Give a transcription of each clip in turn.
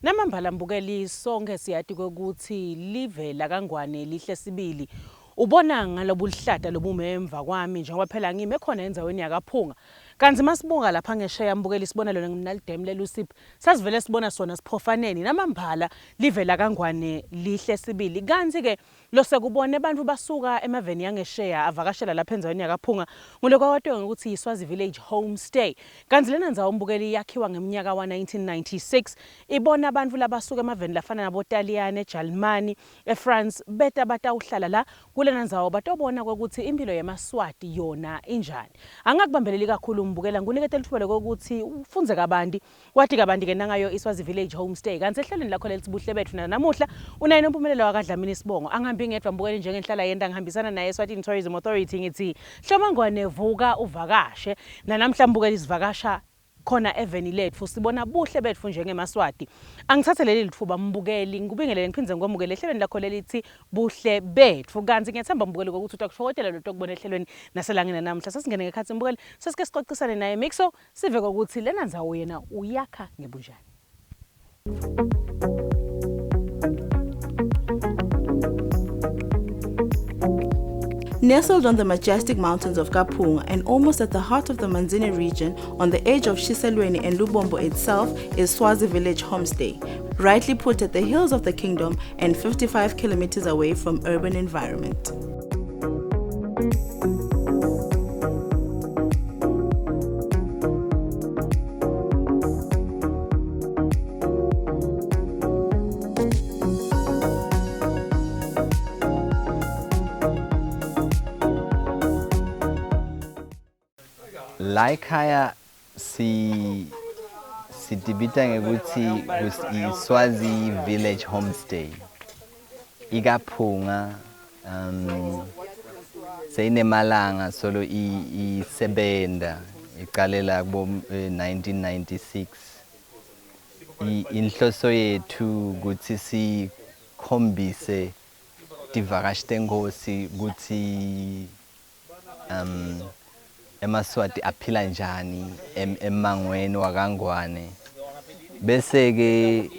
Namambala mbukeli sonke siyati ukuthi live la kangwane lihle sibili. Ubona ngalobuhlata lobumemva kwami njengoba phela ngime khona enzaweni yakaphunga. Kanti masibuka lapha ngesheya mbukeli sibona lona nginalidem lelusiphi. Sasivele sibona sona siphofaneni namambala live la kangwane lihle sibili. Kanti ke lo sekubone abantu basuka emaveni yangesheya avakashela lapha enzaweni yakaphunga. Nguloko kodwa ukuthi Swazi Village Homestay. Kanti lena ndzawo mbukeli yakhiwa ngeminyaka wa 1996 ibona abantu labasuka emaveni lafana naboTaliyane, eJalimani, eFrance beta batawuhlala la kulena ndzawo batobona ukuthi impilo yamaSwati yona injani. Angakubambeleli kakhulu mbukela ngunikete lithuba lokuthi ufunze kabanti kwathi kabanti ke nangayo iSwazi Village Homestay. Kanti ehlelweni lakho lelithi Buhle Betfu namuhla unayo nompumelelo wakadlamini Sibongo. Angihambi ngedwa mbukeli njengenhlala yenda ngihambisana naye Eswatini Tourism Authority ngithi Hlomangwane vuka uvakashe namhla mbukeli sivakasha khona eveni lethu sibona Buhle Betfu njengemaswati. Angithathe leli lithuba mbukeli ngikubingelele ngiphindze ngomukele ehlelweni lakho lelithi Buhle Betfu. Kanti ngiyethemba mbukeli ukuthi utakushokotela lo tokubona ehlelweni naselangeni namhla sesingene ngekhathi mbukeli sesike siqoqisane naye Mixo sive ukuthi lena ndzawo yena uyakha ngebunjani. Nestled on the majestic mountains of Kaphunga and almost at the heart of the Manzini region, on the edge of Shiselweni and Lubombo itself, is Swazi Village Homestay, rightly put at the hills of the kingdom and 55 kilometers away from urban environment. Like haya sitibita ngekuthi Swazi Village Homestay. Ikaphunga seyinemalanga solo isebenda iqalela kubo 1996. Inhloso yethu ukuthi sikhombise tivakashi tenkosi ukuthi emaswati aphila njani emangweni wakangwane bese ke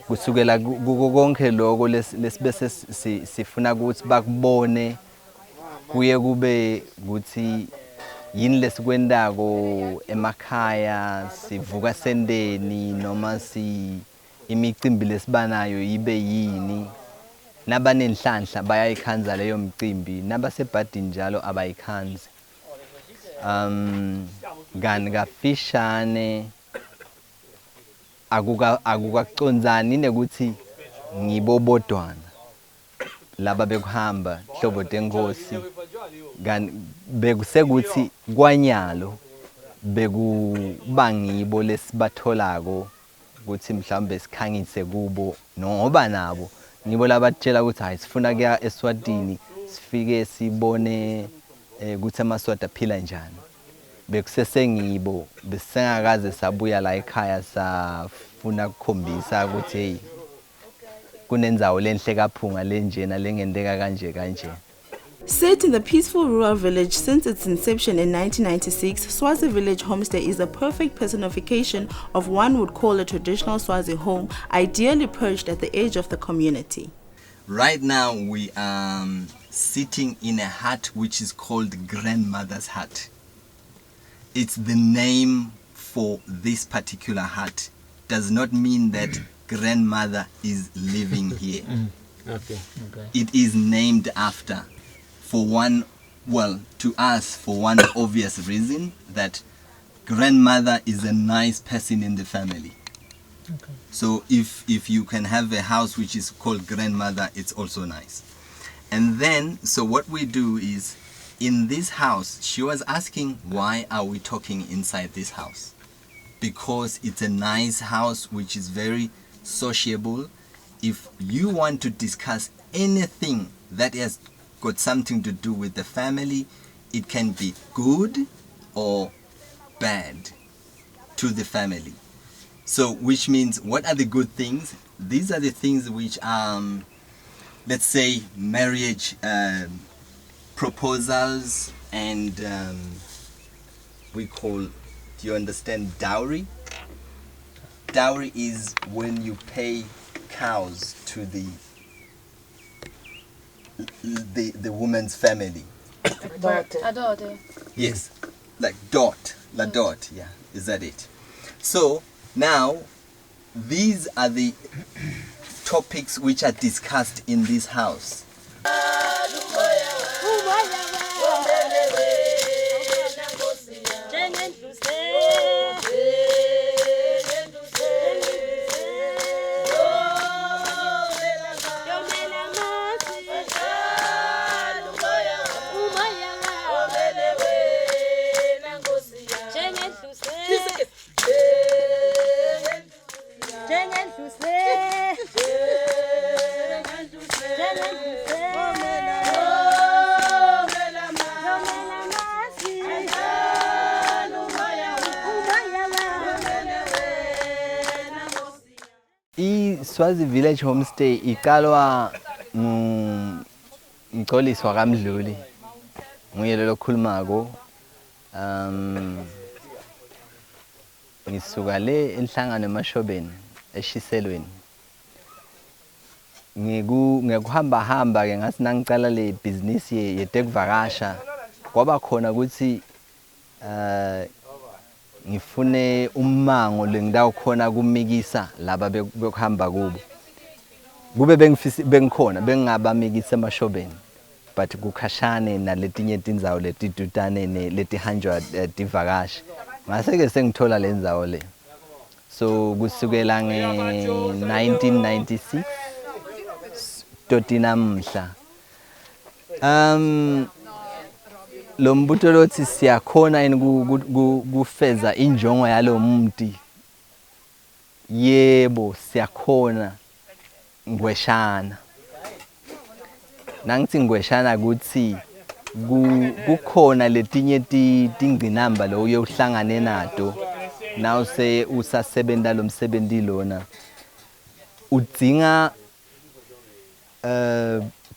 kusukela konke lokho lesibese sifuna ukuthi bakubone kuye kube ukuthi yini lesikwendako emakhaya sivuka sendeni noma imicimbi lesibanayo ibe yini nabanenhlanhla bayayikhanza leyo mcimbi nabasebhadini njalo abayikhanzi. Gani kafishane akukacondzani nekuthi ngibobodwana laba bekuhamba hlobo tenkosi gani bekusekuthi kwanyalo bekubangibo lesibatholako ukuthi mhlawumbe sikhangise kubo ngoba nabo ngibo labatshela ukuthi hayi sifuna kuya eSwatini sifike sibone ukuthi amaswati aphila njani bekusesengibo besengakaze sabuya la ekhaya safuna ukukhombisa ukuthi hey kunenzawo lenhle kaphunga lenjena lengendeka kanje. Set in the peaceful rural village since its inception in 1996, Swazi Village Homestay is a perfect personification of one would call a traditional Swazi home, ideally perched at the edge of the community. Right now we are sitting in a hut which is called Grandmother's Hut. It's the name for this particular hut. Does not mean that grandmother is living here. Okay. It is named after, to us, for one obvious reason, that grandmother is a nice person in the family. Okay. So if you can have a house which is called grandmother, it's also nice. And then, so what we do is, in this house, she was asking, why are we talking inside this house? Because it's a nice house which is very sociable. If you want to discuss anything that has got something to do with the family, it can be good or bad to the family. So, which means, what are the good things? These are the things which, let's say, marriage proposals and we call, do you understand, dowry? dowry is when you pay cows to the woman's family. Adode. Yes, like dot, la dot, yeah, is that it? So now these are the topics which are discussed in this house. Swazi Village Homestay ikalwa ngcoliswa kaMdluli nguye lo khulumako ngisuka le enhlangano eMashobeni eShiselweni ngikuhamba ke ngathi nangicala le business yetekuvakasha kwaba khona ukuthi ngifune umango lengidawo khona kumikisa laba bekuhamba kubo kube bengikhona bengingabamikisa eMashobeni but kukhashane naletinye tindzawo letidutane letihanjwa divakashi ngase ke sengithola le ndzawo le so kusukela nge1996 totinamhla lo mbuto lothi siyakhona yini kufeza injongo yalo muntu yebo siyakhona ngweshana nangithi ngweshana ukuthi kukhona letinye tingqinamba lo uyohlangane nato naw se usasebenza lo msebenzi lona udzinga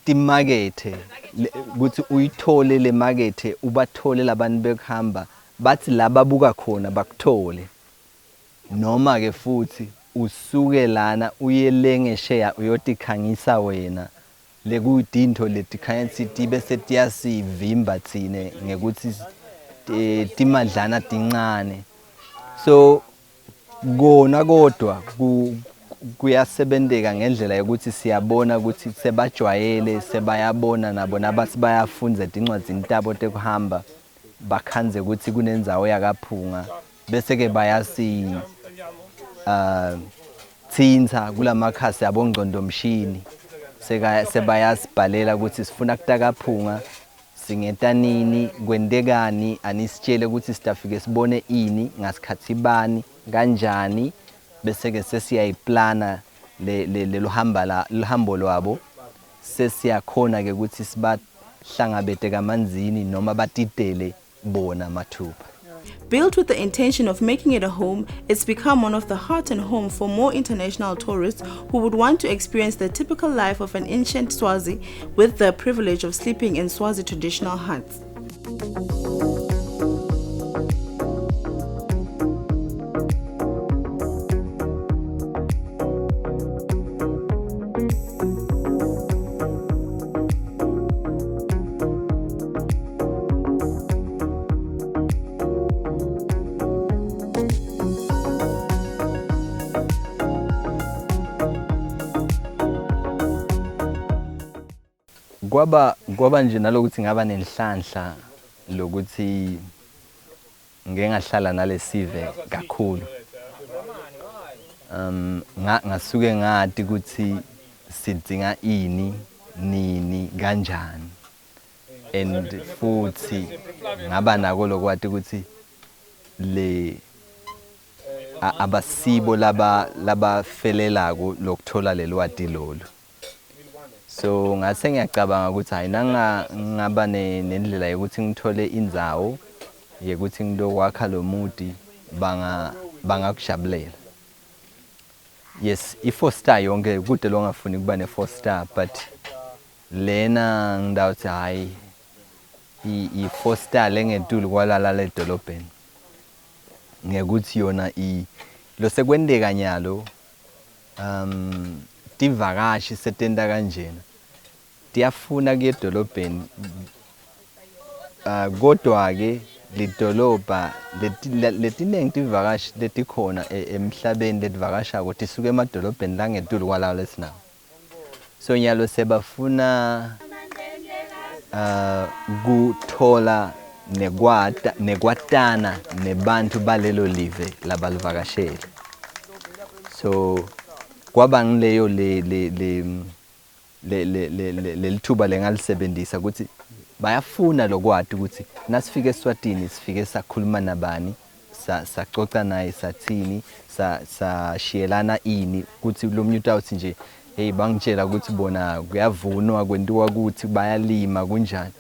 timakethe ukuthi uyithole le market ubathole labantu bekuhamba bathi lababuka khona bakuthole noma ke futhi usuke lana uyelengesheya uyotikhangisa wena lekuyidinto letikhanyisi tibe setiyasivimba thine ngekuthi timadlana tincane so kona kodwa kuyasebenzeka ngendlela yokuthi siyabona ukuthi sebajwayele sebayabona nabo nabathi bayafunza incwadzini tabo tekuhamba bakhanze ukuthi kunendzawo yakaphunga bese ke bayasi tsinza kulamakhasi abongqondomshini sebayasibhalela ukuthi sifuna kutakaphunga singeta nini kwentekani anisitshele ukuthi sitafike sibone ini ngasikhathi bani kanjani bese ke sesiyayiplana lehambo lwabo sesiyakhona ke ukuthi sibahlangabete kamanzini noma batidele bona mathupha. Built with the intention of making it a home, it's become one of the heart and home for more international tourists who would want to experience the typical life of an ancient Swazi with the privilege of sleeping in Swazi traditional huts. Kwaba nje nalokuthi ngaba nenhlanhla lokuthi ngeke ngahlala nalesive kakhulu ngasuke ngathi ukuthi sidinga ini nini kanjani and futhi ngaba nako lokwathi ukuthi le abasibo labafelelako lokuthola lelwati lolu. So ngase ngiyacabanga ukuthi hayi ngaba nendlela yokuthi ngithole indzawo yekuthi ngizokwakha lo muti bangakushabulela. Yes, i4 star yonke kude lo ngafuni kuba ne4 star but lena ngidawuthi hayi i4 star lengentuli kwalala ledolobheni ngekuthi yona lo sekwendeka nyalo tivakashi setenda kanjena tiyafuna kuye edolobheni kodwa ke lidolobha letiningi tivakashi letikhona emhlabeni letivakashako tisuke emadolobheni langetulu kwalawo lesinawo so nyalo sebafuna kuthola nekwatana nebantu balelo live labalivakashele so kwaba ngileyo lelithuba lengalisebenzisa ukuthi bayafuna lokwati ukuthi nasifike eSwatini sifike sakhuluma nabani sacoca naye sathini sashiyelana ini ukuthi lo mnyuta uthi nje hey bangitshela ukuthi bona kuyavunwa kwentiwa ukuthi bayalima kunjani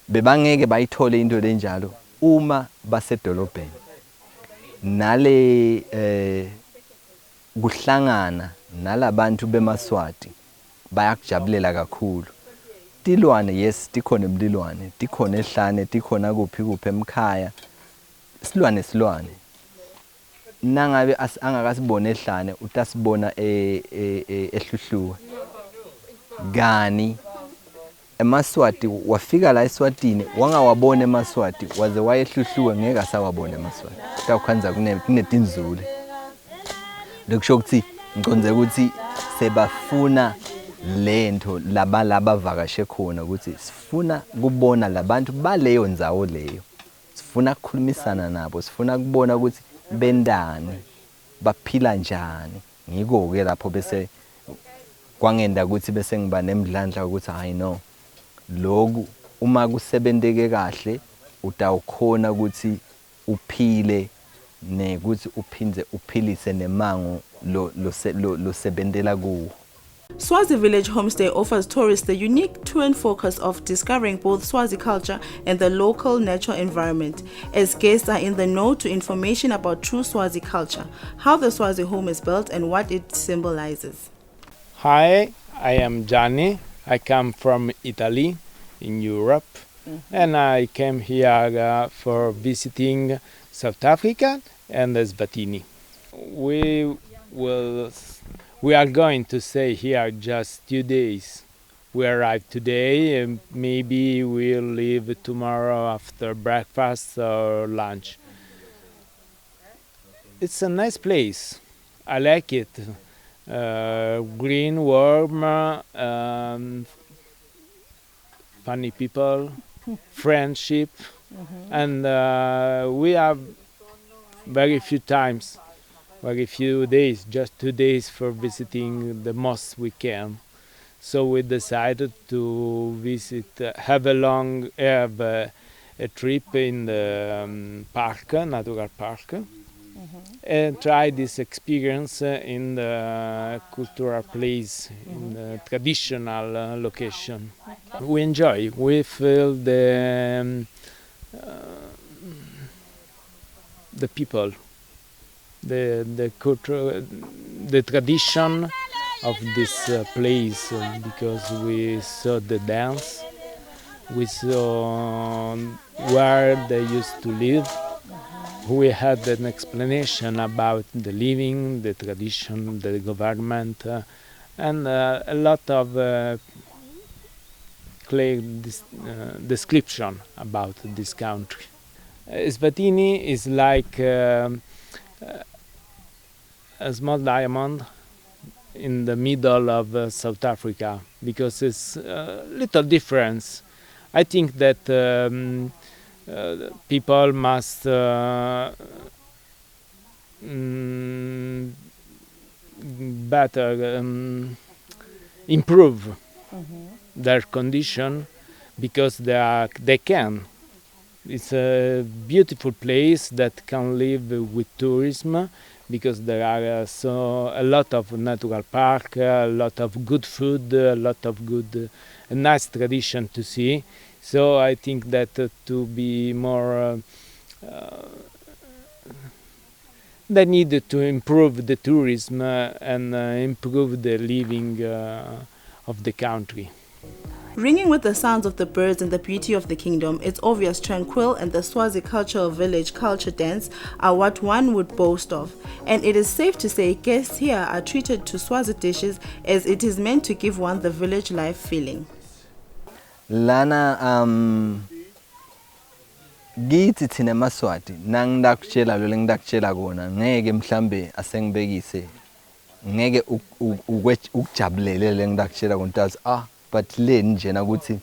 bebangeke bayithole into lenjalo uma basedolobheni nale kuhlangana nalabantu bemaswati bayakujabulela kakhulu tilwane yes tikhona emlilwane tikhona ehlane tikhona kuphi emkhaya silwane nangabe angakasibona ehlane utasibona ehluhluwe gani emaswati wafika la eSwatini wangawabona emaswati waze wayehluhluwe ngeke asawabona emaswati takukhanza kunetinzule lokusho ukuthi ngiconze ukuthi sebafuna lento labavakashe khona ukuthi sifuna kubona labantu baleyo ndzawo leyo sifuna ukukhulumisana nabo sifuna kubona ukuthi bendani baphila njani ngiko ke lapho bese kwangenda ukuthi bese ngiba nemidlandla ukuthi I know lokhu uma kusebenteke kahle utawukhona ukuthi uphile nekuthi uphindze uphilise nemango lo sebentela kuwo. Swazi Village Homestay offers tourists the unique twin focus of discovering both Swazi culture and the local natural environment, as guests are in the know to information about true Swazi culture, how the Swazi home is built and what it symbolizes. Hi, I am Gianni. I come from Italy in Europe, and I came here for visiting South Africa and Eswatini. We are going to stay here just 2 days. We arrived today and maybe we'll leave tomorrow after breakfast or lunch. It's a nice place. I like it. Green, warm, funny people, friendship, and we have very few days, just 2 days for visiting the most we can. So we decided to visit, have a trip in the park, natural park, and try this experience in the cultural place, in the traditional location. We enjoy. We feel the people. The culture, the tradition of this place, because we saw the dance, we saw where they used to live. We had an explanation about the living, the tradition, the government, and a lot of clear description about this country. Eswatini is like a small diamond in the middle of South Africa, because it's a little difference. I think that people must better improve their condition, because they can. It's a beautiful place that can live with tourism, because there are a lot of natural park, a lot of good food, a lot of good, nice tradition to see. So I think that to be more, they need to improve the tourism and improve the living of the country. Ringing with the sounds of the birds and the beauty of the kingdom, its obvious tranquil and the Swazi cultural village culture dance are what one would boast of. And it is safe to say guests here are treated to Swazi dishes as it is meant to give one the village life feeling. Lana githi thina eMaswati nangidakutshela lo lengidakutshela kona ngeke mhlambe asengibekise ngeke ukujabulele lengidakutshela kontazi but le njena ukuthi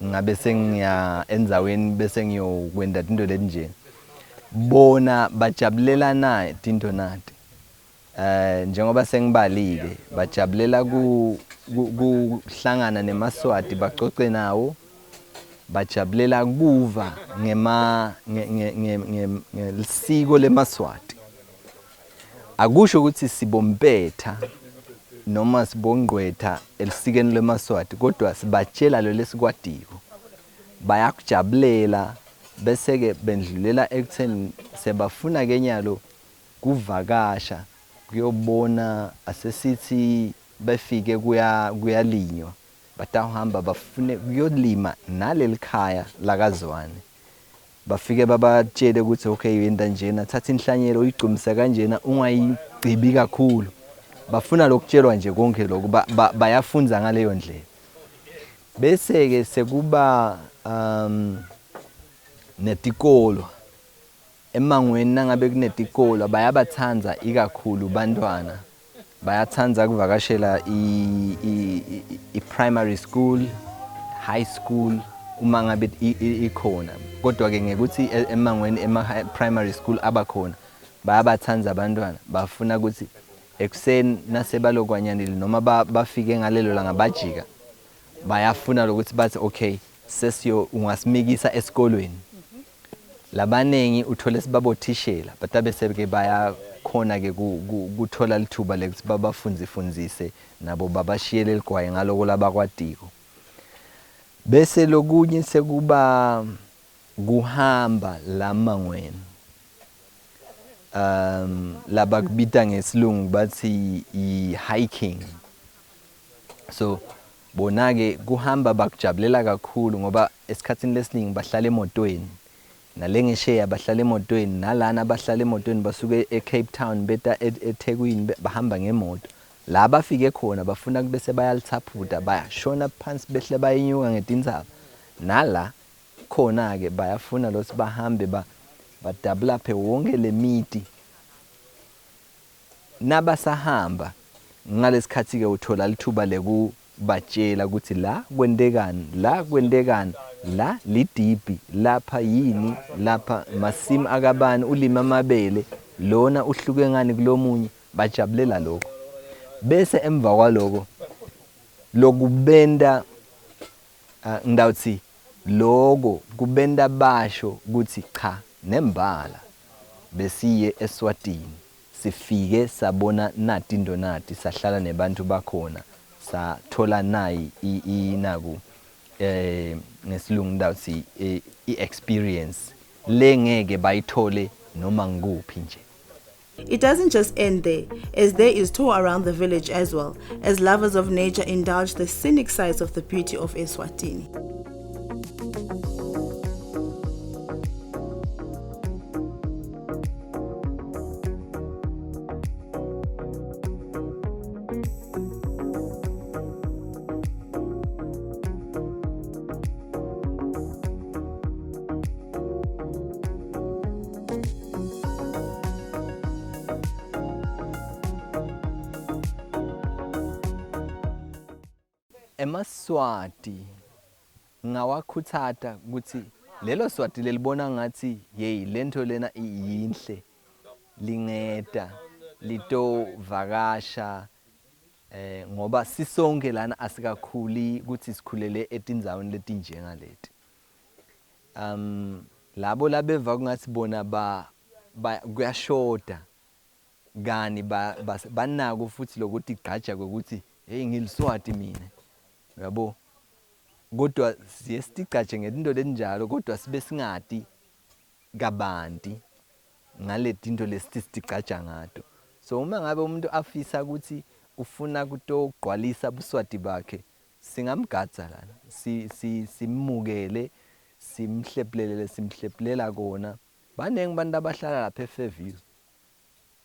ngabe sengiya enzaweni bese ngiyokwenda into lenje bona bajabulela naye into nathi njengoba sengibalike bajabulela kuhlangana neMaswati baxoxe nawo bajabulela kuva ngelisiko leMaswati akusho ukuthi sibompetha noma sibongqwetha elisikeni leMaswati kodwa sibatshela lo lesikwatiko bayakujabulela bese ke bendlulela ekutheni sebafuna kenyalo kuvakasha kuyobona asesithi befike kuyalinywa batahamba bafune kuyolima nalelikhaya lakazwane bafike babatshele ukuthi okay yenda njena thatha inhlanyelo uyigcumisa kanjena ungayigcibi kakhulu bafuna lokutshelwa nje konke lokho bayafunza ngaleyo ndlela bese ke sekuba netikolo emangweni nangabe kunetikolo bayabathanza ikakhulu bantwana bayathanza kuvakashela i-primary school high school uma ngabe ikhona kodwa ke ngekuthi emangweni primary school abakhona bayabathanza abantwana bafuna ukuthi ekuseni nasebalokwanyanile noma bafike ngalelo langa bajika bayafuna ukuthi bathi okay sesiyo ungasimikisa esikolweni labanengi uthole sibabothishela batabe sebeke baya khona ke kuthola lithuba lekuthi babafunzise nabo babashiyele ligwaye ngaloko labakwatiko bese lokunye sekuba kuhamba lamangweni labakubita ngesilungu bathi i-hiking so bona ke kuhamba bakujabulela kakhulu ngoba esikhatsini lesiningi bahlala emotweni nalengesheya bahlala emotweni nalana bahlala emotweni basuke eCape Town beta eThekwini bahamba ngemoto la bafike khona bafuna bese bayalithaphuta bayashona phansi behle bayinyuka ngetintsaba nala khona ke bayafuna lokuthi bahambe badabulaphe wonke lemiti nabasahamba ngalesikhathi ke uthola lithuba lekubatshela ukuthi la kwendekani la lidibi lapha yini lapha masimu akabani ulima amabele lona uhluke ngani kulomunye bajabulela lokho bese emva kwaloko lokubenda ngidawuthi lokho kubenda basho ukuthi cha nembala besiye Eswatini sifike sabona nathi indonati sahlala nebantu bakhona sathola nayi inaku ngesilungu ndawuthi i-experience lengeke bayithole noma ngikuphi nje. It doesn't just end there, as there is tour around the village as well, as lovers of nature indulge the scenic sides of the beauty of Eswatini. eMaswati ngawakhuthata ukuthi lelo Swati lelibona ngathi hey lento lena iyinhle lingeda lito vakasha ngoba sisonke lana asikakhuli ukuthi sikhulele etindzaweni letinjenga leti labo labeva kungathi bona kuyashoda gani banako futhi lokuthi igqaja ukuthi hey ngiliswati mina yabo kodwa siyestigaje ngento lenjalo kodwa sibe singati kabanti ngaletinto lesitigaja ngato so uma ngabe umuntu afisa ukuthi ufuna kutogqwalisa ubuswati bakhe singamgatsa lana simukele simhleplelela kona banenge bantu abahlala lapha eFairview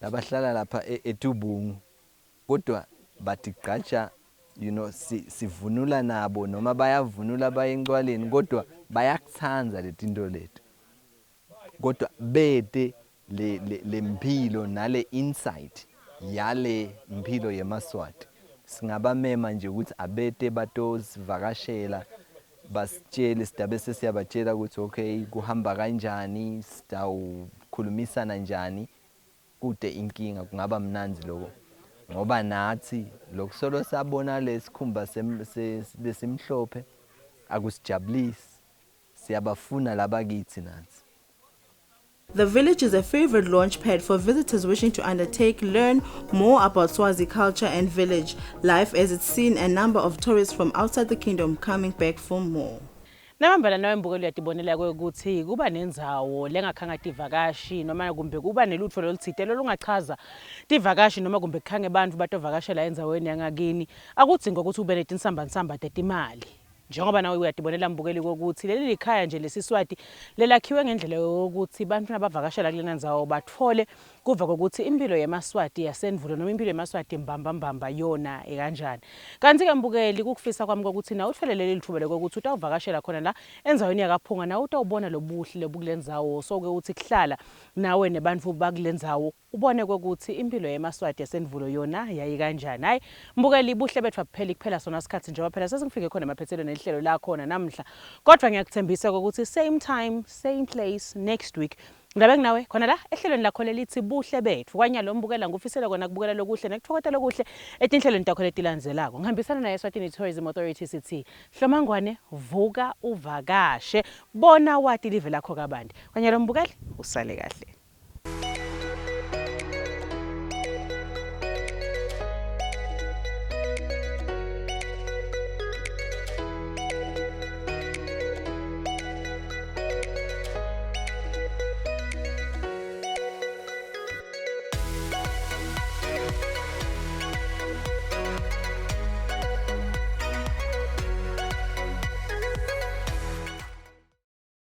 labahlala lapha eTubungu kodwa bathi gqatsha sivunula nabo noma bayavunula bayencwaleni kodwa bayakuthanda letinto lethu kodwa bete le mpilo nale insight yale mpilo yeMaswati singabamema nje ukuthi abete batosivakashela basitshele sidabe sesiyabatshela ukuthi okay kuhamba kanjani sitawukhulumisana njani kude inkinga kungaba mnanzi lokho ngoba nathi lokusolo sabona lesikhumba besimhlophe akusijabulisi siyabafuna labakithi nathi. The village is a favorite launch pad for visitors wishing to learn more about Swazi culture and village life, as it's seen a number of tourists from outside the kingdom coming back for more. Namambala nawe mbukeli uyatibonela ukuthi kuba nendzawo lengakhanga tivakashi noma kumbe kuba nelutho loluthite lolungachaza tivakashi noma kumbe khange abantu batovakashela endzaweni yangakini akudzinga ukuthi ube netinsambansamba tetimali. Njengoba nawe uyatibonela mbukeli ukuthi leli likhaya nje lesiswati lelakhiwe ngendlela yokuthi abantu abavakashela kulena ndzawo bathole kuva kokuthi impilo yeMaswati yasenvulo noma impilo yeMaswati mbamba yona ekanjani. Kanti ke mbukeli kukufisa kwami ukuthi na uthole leli lithuba lokuthi utawuvakashela khona la endzaweni yakaphunga na utawubona lobuhle lobukulendzawo so ke uthi kuhlala nawe nebantu bakulendzawo ubone ukuthi impilo yeMaswati yasenvulo yona yayi kanjani. Hayi mbukeli Buhle Betfu kuphela sona isikhathi njengoba phela sesingifike khona emaphethelweni nehlelo la khona namhla kodwa ngiyakuthembisa ukuthi same time same place next week ngabe kunawe khona la ehlelweni lakho lelithi Buhle Betfu kwanyalo mbukela ngufisela kona kubukela lokuhle nekuthokoza lokuhle etinhlelweni takho letilandzelako ngihambisana naye Eswatini Tourism Authority sithi Hlomangwane vuka uvakashe bona wati live lakho kabandi kwanyalo mbukeli usale kahle.